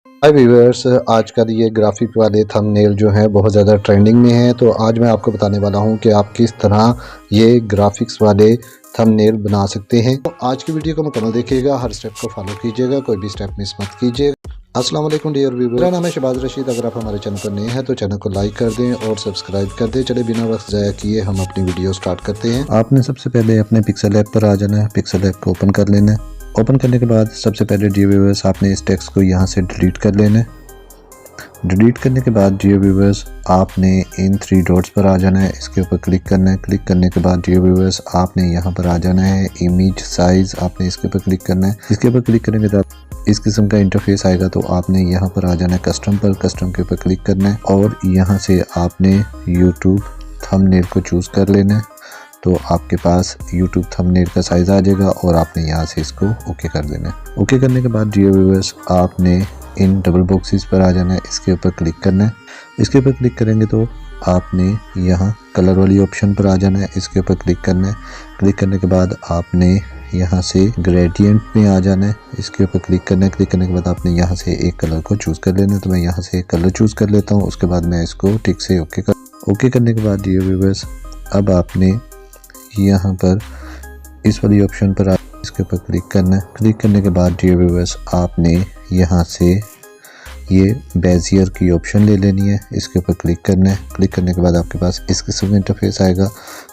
हाय viewers, आजकल ये graphic वाले थंबनेल जो हैं बहुत ज़्यादा ट्रेंडिंग में हैं। तो आज मैं आपको बताने वाला हूं कि आप किस तरह ये ग्राफिक्स वाले थंबनेल बना सकते हैं। तो आज की वीडियो को मुकम्मल देखिएगा, हर स्टेप को फॉलो कीजिएगा, कोई भी स्टेप मिस मत कीजिएगा। अस्सलाम वालेकुम डियर व्यूअर्स, मेरा नाम है शहबाज रशीद। अगर आप हमारे चैनल पर नए हैं तो चैनल को लाइक कर दें और सब्सक्राइब कर दें। चले बिना वक्त ज़ाया किए हम अपनी वीडियो स्टार्ट करते हैं। आपने सबसे पहले अपने पिक्सल ऐप पर आ जाना है, पिक्सल ऐप को ओपन कर लेना है। ओपन करने के बाद सबसे पहले डियर व्यूअर्स आपने इस टेक्स्ट को यहाँ से डिलीट कर लेना है। डिलीट करने के बाद डियर व्यूअर्स आपने इन 3 डॉट्स पर आ जाना है, इसके ऊपर क्लिक करना है। क्लिक करने के बाद डियर व्यूअर्स आपने यहाँ पर आ जाना है इमेज साइज, आपने इसके ऊपर क्लिक करना है। इसके ऊपर क्लिक करने के बाद इस किस्म का इंटरफेस आएगा। तो आपने यहाँ पर आ जाना है कस्टम पर, कस्टम के ऊपर क्लिक करना है और यहाँ से आपने यूट्यूब थंबनेल को चूज़ कर लेना है। तो आपके पास यूट्यूब थंबनेल का साइज़ आ जाएगा और आपने यहाँ से इसको ओके कर देना है। ओके करने के बाद डियर व्यूअर्स आपने इन डबल बॉक्सेस पर आ जाना है, इसके ऊपर क्लिक करना है। इसके ऊपर क्लिक करेंगे तो आपने यहाँ कलर वाली ऑप्शन पर आ जाना है, इसके ऊपर क्लिक करना है। क्लिक करने के बाद आपने यहाँ से ग्रेडियंट में आ जाना है, इसके ऊपर क्लिक करना है। क्लिक करने के बाद आपने यहाँ से एक कलर को चूज़ कर लेना है। तो मैं यहाँ से एक कलर चूज़ कर लेता हूँ। उसके बाद मैं इसको टिक से ओके करने के बाद डियर व्यूअर्स अब आपने यहाँ पर इस वाली ऑप्शन पर इसके ऊपर क्लिक करना है। क्लिक करने के बाद डियर व्यूअर्स आपने यहाँ से ये बेजियर की ऑप्शन ले लेनी है, इसके ऊपर क्लिक करना है। क्लिक करने के बाद आपके पास इस किस्म का इंटरफेस आएगा।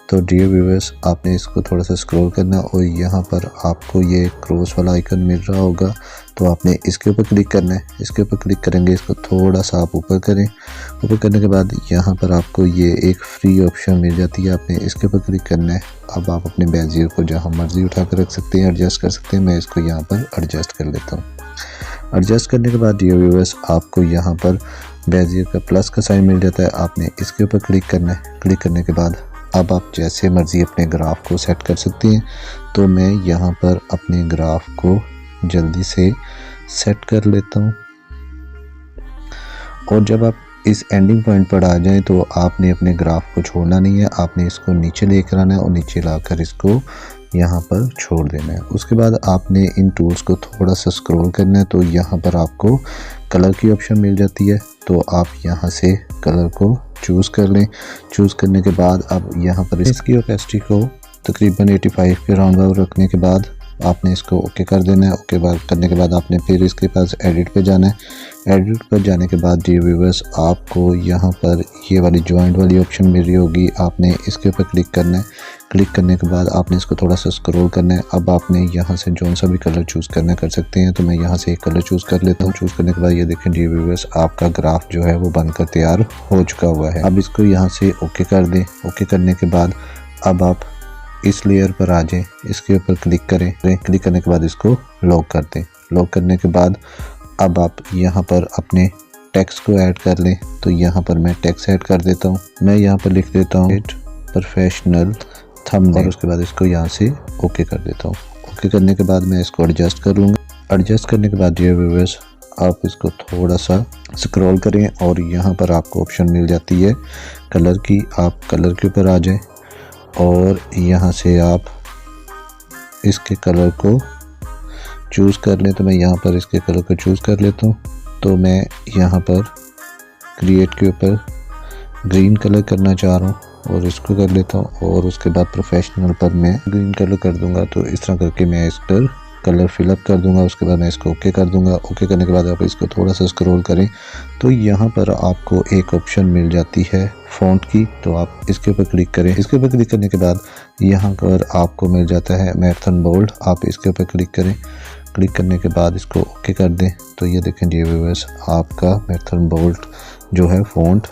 तो डियर व्यूअर्स आपने इसको थोड़ा सा स्क्रॉल करना और यहाँ पर आपको ये क्रॉस वाला आइकन मिल रहा होगा। तो आपने इसके ऊपर क्लिक करना है। इसके ऊपर क्लिक करेंगे, इसको थोड़ा सा आप ऊपर करें। ऊपर करने के बाद यहाँ पर आपको ये एक फ्री ऑप्शन मिल जाती है, आपने इसके ऊपर क्लिक करना है। अब आप अपने बेजियर को जहाँ मर्जी उठा कर रख सकते हैं, एडजस्ट कर सकते हैं। मैं इसको यहाँ पर एडजस्ट कर लेता हूँ। एडजस्ट करने के बाद डियर व्यूअर्स आपको यहाँ पर बेजियर का प्लस का साइन मिल जाता है, आपने इसके ऊपर क्लिक करना है। क्लिक करने के बाद अब आप जैसे मर्जी अपने ग्राफ को सेट कर सकते हैं। तो मैं यहाँ पर अपने ग्राफ को जल्दी से सेट कर लेता हूँ। और जब आप इस एंडिंग पॉइंट पर आ जाएं तो आपने अपने ग्राफ को छोड़ना नहीं है, आपने इसको नीचे लेकर आना है और नीचे लाकर इसको यहाँ पर छोड़ देना है। उसके बाद आपने इन टूल्स को थोड़ा सा स्क्रॉल करना है। तो यहाँ पर आपको कलर की ऑप्शन मिल जाती है, तो आप यहाँ से कलर को चूज़ कर लें। चूज़ करने के बाद अब यहाँ पर इसकी ओपेसिटी को तकरीबन 85 के राउंड अबाउट रखने के बाद आपने इसको ओके कर देना है। ओके करने के बाद आपने फिर इसके पास एडिट पे जाना है। एडिट पर जाने के बाद डियर व्यूअर्स आपको यहाँ पर ये वाली जॉइंट वाली ऑप्शन मिल रही होगी, आपने इसके ऊपर क्लिक करना है। क्लिक करने के बाद आपने इसको थोड़ा सा स्क्रॉल करना है। अब आपने यहाँ से जौन सा भी कलर चूज़ करना कर सकते हैं। तो मैं यहाँ से एक कलर चूज़ कर लेता हूँ। चूज़ करने के बाद ये देखें डियर व्यूअर्स आपका ग्राफ जो है वो बनकर तैयार हो चुका हुआ है। अब इसको यहाँ से ओके कर दें। ओके करने के बाद अब आप इस लेयर पर आ जाएं, इसके ऊपर क्लिक करें। क्लिक करने के बाद इसको लॉक कर दें। लॉक करने के बाद अब आप यहाँ पर अपने टेक्स्ट को ऐड कर लें। तो यहाँ पर मैं टेक्स्ट ऐड कर देता हूँ। मैं यहाँ पर लिख देता हूँ प्रोफेशनल थंबनेल और उसके बाद इसको यहाँ से ओके कर देता हूँ। ओके करने के बाद मैं इसको एडजस्ट कर लूँगा। एडजस्ट करने के बाद डियर व्यूअर्स आप इसको थोड़ा सा स्क्रॉल करें और यहाँ पर आपको ऑप्शन मिल जाती है कलर की। आप कलर के ऊपर आ जाएं और यहाँ से आप इसके कलर को चूज़ कर लें। तो मैं यहाँ पर इसके कलर को चूज़ कर लेता हूँ। तो मैं यहाँ पर क्रिएट के ऊपर ग्रीन कलर करना चाह रहा हूँ और इसको कर लेता हूँ। और उसके बाद प्रोफेशनल पर मैं ग्रीन कलर कर दूँगा। तो इस तरह करके मैं इस पर कलर फिलअप कर दूंगा। उसके बाद मैं इसको ओके कर दूंगा। ओके करने के बाद आप इसको थोड़ा सा स्क्रॉल करें तो यहाँ पर आपको एक ऑप्शन मिल जाती है फ़ॉन्ट की। तो आप इसके ऊपर क्लिक करें। इसके ऊपर क्लिक करने के बाद यहाँ पर आपको मिल जाता है मैराथन बोल्ड, आप इसके ऊपर क्लिक करें। क्लिक करने के बाद इसको ओके कर दें। तो ये देखें डियर व्यूअर्स आपका मैराथन बोल्ड जो है फ़ॉन्ट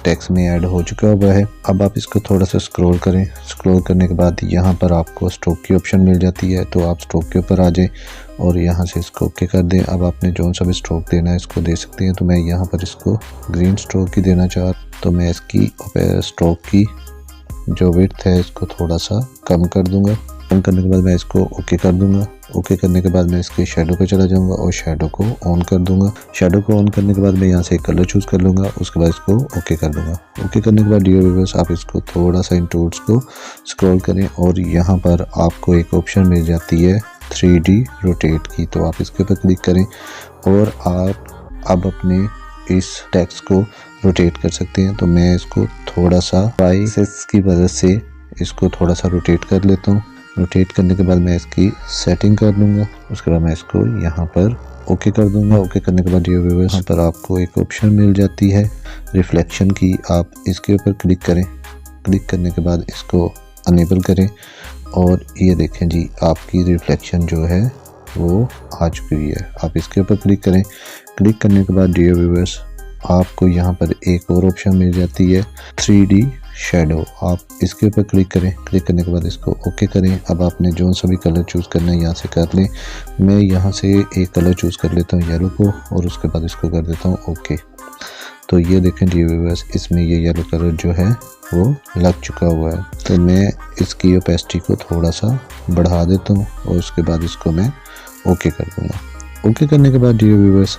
टेक्स्ट में ऐड हो चुका हुआ है। अब आप इसको थोड़ा सा स्क्रॉल करें। स्क्रॉल करने के बाद यहाँ पर आपको स्ट्रोक की ऑप्शन मिल जाती है। तो आप स्ट्रोक के ऊपर आ जाएं और यहाँ से इसको ओके कर दें। अब आपने जो सा भी स्ट्रोक देना है इसको दे सकते हैं। तो मैं यहाँ पर इसको ग्रीन स्ट्रोक की देना चाह, तो मैं इसकी स्ट्रोक की जो विड्थ है इसको थोड़ा सा कम कर दूँगा। कम करने के बाद मैं इसको ओके कर दूँगा। ओके करने के बाद मैं इसके शेडो पे चला जाऊंगा और शेडो को ऑन कर दूंगा। शेडो को ऑन करने के बाद मैं यहाँ से एक कलर चूज़ कर लूँगा। उसके बाद इसको ओके कर दूंगा। ओके करने के बाद डियर व्यूअर्स आप इसको थोड़ा सा इन टूल्स को स्क्रॉल करें और यहाँ पर आपको एक ऑप्शन मिल जाती है 3D रोटेट की। तो आप इसके ऊपर क्लिक करें और आप अब अपने इस टेक्स्ट को रोटेट कर सकते हैं। तो मैं इसको थोड़ा सा एक्सेस की वजह से इसको थोड़ा सा रोटेट कर लेता हूँ। रोटेट करने के बाद मैं इसकी सेटिंग कर लूँगा। उसके बाद मैं इसको यहाँ पर ओके कर दूंगा। ओके करने के बाद डियर व्यूअर्स, यहाँ पर आपको एक ऑप्शन मिल जाती है रिफ्लेक्शन की। आप इसके ऊपर क्लिक करें। क्लिक करने के बाद इसको अनेबल करें और ये देखें जी, आपकी रिफ्लेक्शन जो है वो आ चुकी है। आप इसके ऊपर क्लिक करें। क्लिक करने के बाद डियर व्यूअर्स, आपको यहाँ पर एक और ऑप्शन मिल जाती है 3D शैडो। आप इसके ऊपर क्लिक करें। क्लिक करने के बाद इसको ओके करें। अब आपने जो सा भी कलर चूज़ करना है यहाँ से कर लें। मैं यहाँ से एक कलर चूज़ कर लेता हूँ येलो को और उसके बाद इसको कर देता हूँ ओके। तो ये देखें डियर व्यूअर्स, इसमें ये येलो कलर जो है वो लग चुका हुआ है। तो मैं इसकी ओपेसिटी को थोड़ा सा बढ़ा देता हूँ और उसके बाद इसको मैं ओके कर दूँगा। ओके करने के बाद डियर व्यूअर्स,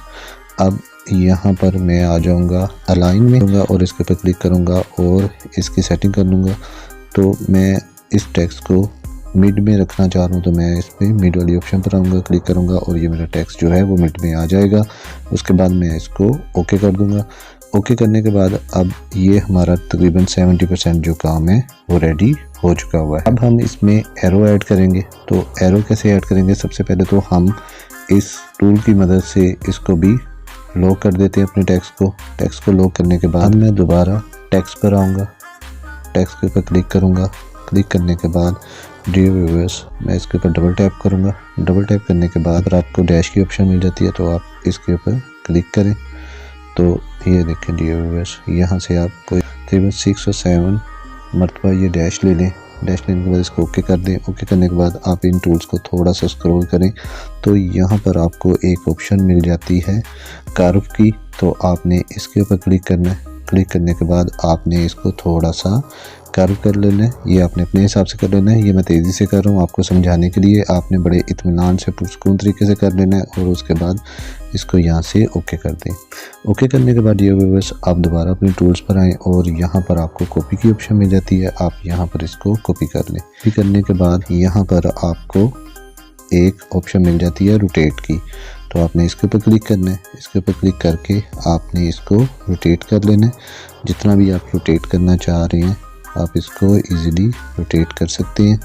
अब यहाँ पर मैं आ जाऊँगा अलाइन में और इसके ऊपर क्लिक करूँगा और इसकी सेटिंग कर लूँगा। तो मैं इस टेक्स्ट को मिड में रखना चाह रहा हूँ, तो मैं इस पर मिड वाली ऑप्शन पर आऊँगा, क्लिक करूँगा और ये मेरा टेक्स्ट जो है वो मिड में आ जाएगा। उसके बाद मैं इसको ओके कर दूँगा। ओके करने के बाद अब ये हमारा तकरीबन 70% जो काम है वो रेडी हो चुका हुआ है। अब हम इसमें एरो ऐड करेंगे। तो एरो कैसे ऐड करेंगे, सबसे पहले तो हम इस टूल की मदद से इसको भी लॉक कर देते हैं अपने टेक्स्ट को। टेक्स्ट को लॉक करने के बाद मैं दोबारा टेक्स्ट पर आऊँगा, टेक्स्ट के ऊपर क्लिक करूँगा। क्लिक करने के बाद डियर व्यूअर्स, मैं इसके ऊपर डबल टैप करूँगा। डबल टैप करने के बाद आपको डैश की ऑप्शन मिल जाती है, तो आप इसके ऊपर क्लिक करें। तो ये देखें डियर व्यूअर्स, यहाँ से आप कोई तकरीबन 6 और 7 मरतबा ये डैश ले लें। डैश लेने के बाद इसको ओके कर दें। ओके करने के बाद आप इन टूल्स को थोड़ा सा स्क्रॉल करें तो यहाँ पर आपको एक ऑप्शन मिल जाती है कर्व की। तो आपने इसके ऊपर क्लिक करना है। क्लिक करने के बाद आपने इसको थोड़ा सा कर्व कर लेना है। ये आपने अपने हिसाब से कर लेना है। ये मैं तेज़ी से कर रहा हूँ आपको समझाने के लिए। आपने बड़े इत्मीनान से पुरसकून तरीके से कर लेना है और उसके बाद इसको यहाँ से ओके कर दें। ओके करने के बाद डियर व्यूअर्स, आप दोबारा अपने टूल्स पर आएँ और यहाँ पर आपको कॉपी की ऑप्शन मिल जाती है। आप यहाँ पर इसको कॉपी कर लें। कॉपी करने के बाद यहाँ पर आपको एक ऑप्शन मिल जाती है रोटेट की। तो आपने इसके ऊपर क्लिक करना है। इसके ऊपर क्लिक करके आपने इसको रोटेट कर लेना है। जितना भी आप रोटेट करना चाह रहे हैं आप इसको इजीली रोटेट कर सकते हैं।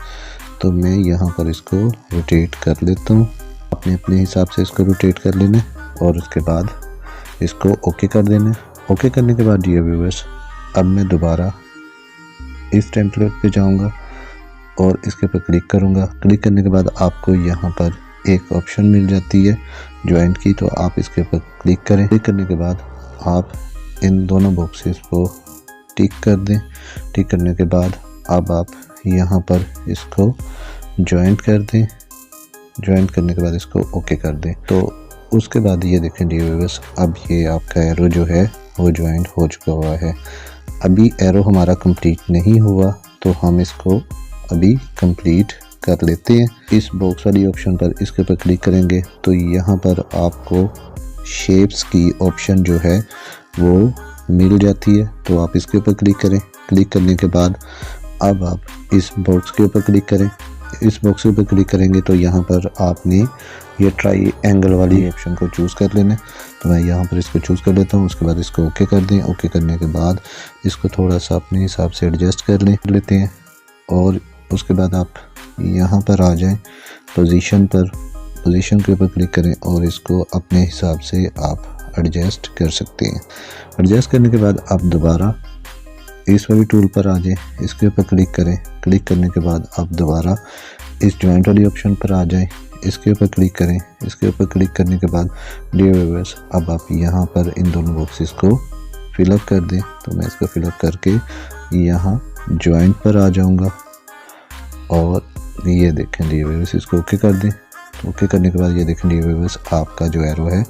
तो मैं यहाँ पर इसको रोटेट कर लेता हूँ। आपने अपने हिसाब से इसको रोटेट कर लेना है और उसके बाद इसको ओके कर देना है। ओके करने के बाद डियर व्यूअर्स, अब मैं दोबारा इस टेम्पलेट पे जाऊँगा और इसके ऊपर क्लिक करूँगा। क्लिक करने के बाद आपको यहाँ पर एक ऑप्शन मिल जाती है जॉइंट की। तो आप इसके ऊपर क्लिक करें। क्लिक करने के बाद आप इन दोनों बॉक्सेस को टिक कर दें। टिक करने के बाद अब आप यहाँ पर इसको जॉइंट कर दें। जॉइंट करने के बाद इसको ओके कर दें। तो उसके बाद ये देखें डियर व्यूअर्स, अब ये आपका एरो जो है वो जॉइंट हो चुका हुआ है। अभी एरो हमारा कंप्लीट नहीं हुआ, तो हम इसको अभी कंप्लीट कर लेते हैं। इस बॉक्स वाली ऑप्शन पर इसके ऊपर क्लिक करेंगे तो यहाँ पर आपको शेप्स की ऑप्शन जो है वो मिल जाती है। तो आप इसके ऊपर क्लिक करें। क्लिक करने के बाद अब आप इस बॉक्स के ऊपर क्लिक करें। इस बॉक्स के ऊपर क्लिक करेंगे तो यहाँ पर आपने ये ट्राई एंगल वाली ऑप्शन को चूज़ कर लेना है। तो मैं यहाँ पर इसको चूज़ कर लेता हूँ। उसके बाद इसको ओके कर दें। ओके करने के बाद इसको थोड़ा सा अपने हिसाब से एडजस्ट कर लेते हैं और उसके बाद आप यहाँ पर आ जाएं पोजीशन पर। पोजीशन के ऊपर क्लिक करें और इसको अपने हिसाब से आप एडजस्ट कर सकते हैं। एडजस्ट करने के बाद आप दोबारा इस वाली टूल पर आ जाएं। इसके ऊपर क्लिक करें। क्लिक करने के बाद आप दोबारा इस जॉइंट वाली ऑप्शन पर आ जाएं। इसके ऊपर क्लिक करें। इसके ऊपर क्लिक करने के बाद डियर व्यूअर्स, अब आप यहाँ पर इन दोनों बॉक्सेस को फिलअप कर दें। तो मैं इसको फिलअप करके यहाँ जॉइंट पर आ जाऊँगा और ये देखें डियर व्यूअर्स, इसको ओके कर दें। ओके करने के बाद ये देखें डियर व्यूअर्स, आपका जो एरो है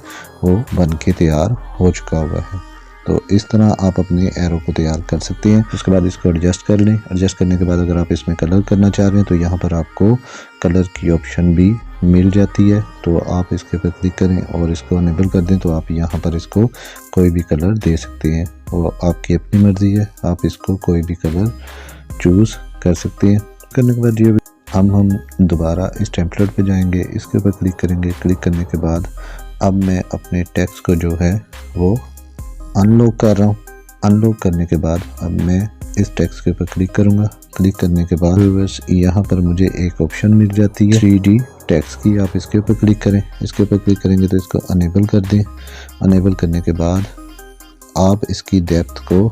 वो बन के तैयार हो चुका हुआ है। तो इस तरह आप अपने एरो को तैयार कर सकते हैं। उसके बाद इसको एडजस्ट कर लें। एडजस्ट करने के बाद अगर आप इसमें कलर करना चाह रहे हैं तो यहाँ पर आपको कलर की ऑप्शन भी मिल जाती है। तो आप इसके ऊपर क्लिक करें और इसको अनेबल कर दें। तो आप यहाँ पर इसको कोई भी कलर दे सकते हैं और आपकी अपनी मर्ज़ी है, आप इसको कोई भी कलर चूज़ कर सकते हैं। करने के बाद ये हम दोबारा इस टेम्पलेट पे जाएंगे। इसके ऊपर क्लिक करेंगे। क्लिक करने के बाद अब मैं अपने टेक्स्ट को जो है वो अनलॉक कर रहा हूँ। अनलॉक करने के बाद अब मैं इस टेक्स्ट के ऊपर क्लिक करूँगा। क्लिक करने के बाद व्यूअर्स यहाँ पर मुझे एक ऑप्शन मिल जाती है 3D टेक्स्ट की। आप इसके ऊपर क्लिक करें। इसके ऊपर क्लिक करेंगे तो इसको अनेबल कर दें। अनेबल करने के बाद आप इसकी डेप्थ को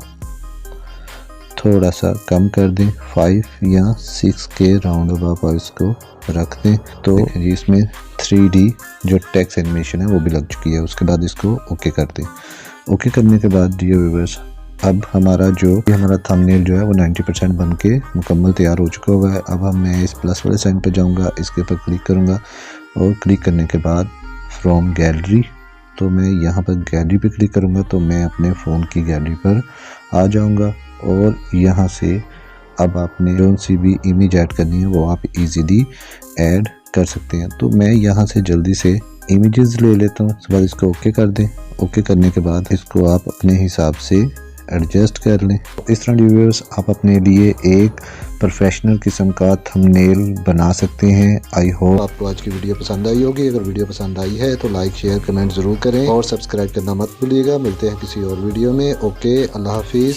थोड़ा सा कम कर दें, 5 या 6 के राउंड अबाउट आप इसको रख दें। तो इसमें 3D जो टेक्स्ट एनिमेशन है वो भी लग चुकी है। उसके बाद इसको ओके कर दें। ओके करने के बाद डियर व्यूअर्स अब हमारा थंबनेल जो है वो 90% बन के मुकम्मल तैयार हो चुका हुआ है। अब मैं इस प्लस वाले साइन पर जाऊंगा, इसके ऊपर क्लिक करूंगा और क्लिक करने के बाद फ्रॉम गैलरी, तो मैं यहाँ पर गैलरी पे क्लिक करूंगा तो मैं अपने फ़ोन की गैलरी पर आ जाऊंगा और यहाँ से अब आपने जो सी भी इमेज ऐड करनी है वो आप इजीली ऐड कर सकते हैं। तो मैं यहाँ से जल्दी से इमेजेस ले लेता हूँ। उसके बाद इसको ओके कर दें। ओके करने के बाद इसको आप अपने हिसाब से एडजस्ट कर लें। इस तरह व्यूअर्स आप अपने लिए एक प्रोफेशनल किस्म का थंबनेल बना सकते हैं। आई होप आपको आज की वीडियो पसंद आई होगी। अगर वीडियो पसंद आई है तो लाइक शेयर कमेंट ज़रूर करें और सब्सक्राइब करना मत भूलिएगा। मिलते हैं किसी और वीडियो में। ओके, अल्लाह हाफिज़।